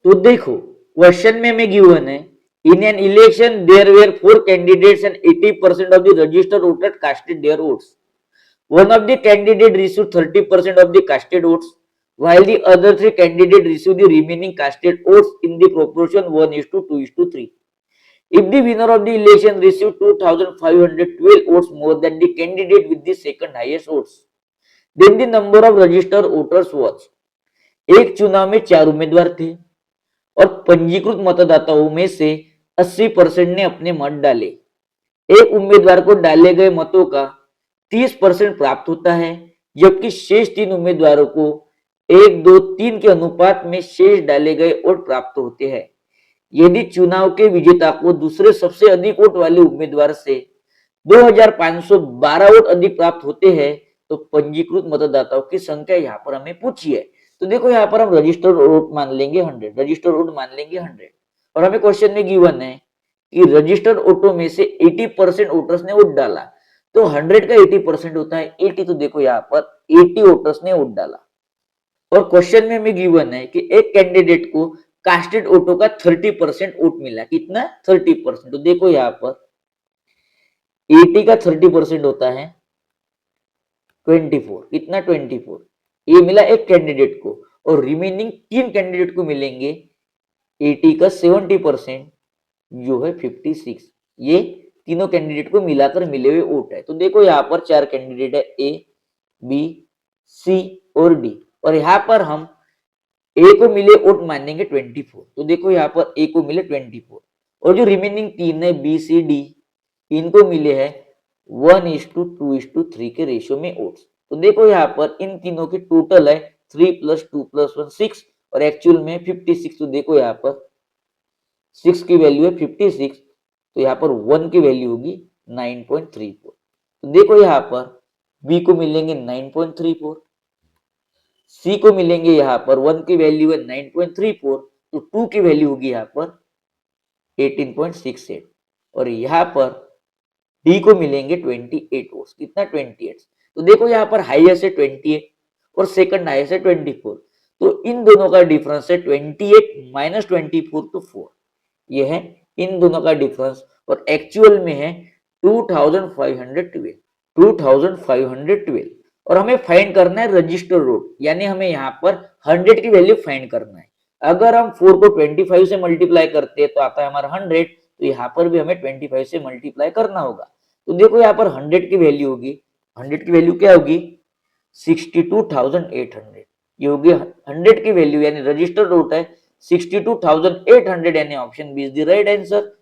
तो देखो क्वेश्चन में हमें गिवन है in an election there were 4 candidates and 80% of the registered voter casted their votes. One of the candidate received 30% of the casted votes, while the other three candidates received the remaining casted votes in the proportion 1:2:3. If the winner of the election received 2,512 votes more than the candidate with the second highest votes, then the number of registered voters was. एक चुनाव में 4 उम्मीदवार थे और पंजीकृत मतदाताओं में से 80% ने अपने मत डाले. एक उम्मीदवार को डाले गए मतों का 30% प्राप्त होता है, जबकि शेष 3 उम्मीदवारों को 1, 2, 3 के अनुपात में शेष डाले गए वोट प्राप्त होते हैं. यदि चुनाव के विजेता को दूसरे सबसे अधिक वोट वाले उम्मीदवार से 2512 वोट अधिक प्राप्त होते हैं तो पंजीकृत मतदाताओं की संख्या यहाँ पर हमें पूछी है. तो देखो यहाँ पर हम रजिस्टर्ड वोट मान लेंगे 100, रजिस्टर्ड वोट मान लेंगे 100 और हमें क्वेश्चन में गिवन है कि रजिस्टर्ड वोटों में से 80% वोटर्स ने वोट डाला. तो 100 का 80% होता है 80. तो देखो यहाँ पर 80 वोटर्स ने वोट डाला और क्वेश्चन में हमें गिवन है कि एक कैंडिडेट को कास्टेड वोटों का 30% वोट मिला. कितना? 30%. तो देखो यहाँ पर 80 का 30% होता है 24. कितना? 24. ये मिला एक कैंडिडेट को और रिमेनिंग 3 कैंडिडेट को मिलेंगे 80 का 70% जो है 56. ये तीनों कैंडिडेट को मिलाकर मिले हुए वोट है. तो देखो यहाँ पर 4 कैंडिडेट है ए, बी, सी और डी और यहाँ पर हम ए को मिले वोट मानेंगे 24. तो देखो यहाँ पर ए को मिले 24 और जो रिमेनिंग 3 है बी, सी, डी इनको मिले हैं 1:2:3 के रेशियो में वोट्स. तो देखो यहाँ पर इन तीनों की टोटल है 3 + 2 + 1 6 और एक्चुअल में 56. तो देखो यहाँ पर 6 की वैल्यू है 56 तो यहाँ पर 1 की वैल्यू होगी 9.34. तो देखो यहाँ पर बी को मिलेंगे 9.34, सी को मिलेंगे यहाँ पर 1 की वैल्यू है 9.34 तो 2 की वैल्यू होगी यहाँ पर 18.68 और यहाँ पर डी को मिलेंगे 28 वोट्स. कितना? 28. तो देखो यहाँ पर हाईएस्ट है 28 और सेकंड हाईएस्ट है 24. तो इन दोनों का डिफरेंस है 28 - 24 तो 4. ये है इन दोनों का डिफरेंस और एक्चुअल में है 2512 और हमें फाइंड करना है रजिस्टर वोट. यानी हमें यहाँ पर 100 की वैल्यू फाइंड करना है. अगर हम 4 को 25 से मल्टीप्लाई करते हैं तो आता है हमारा 100. तो यहाँ पर भी हमें 25 से मल्टीप्लाई करना होगा. तो देखो यहाँ पर 100 की वैल्यू होगी, 100 की वैल्यू क्या होगी? 62,800. ये होगी 100 की वैल्यू यानी रजिस्टर्ड वोट है 62,800 यानी option B is the right answer.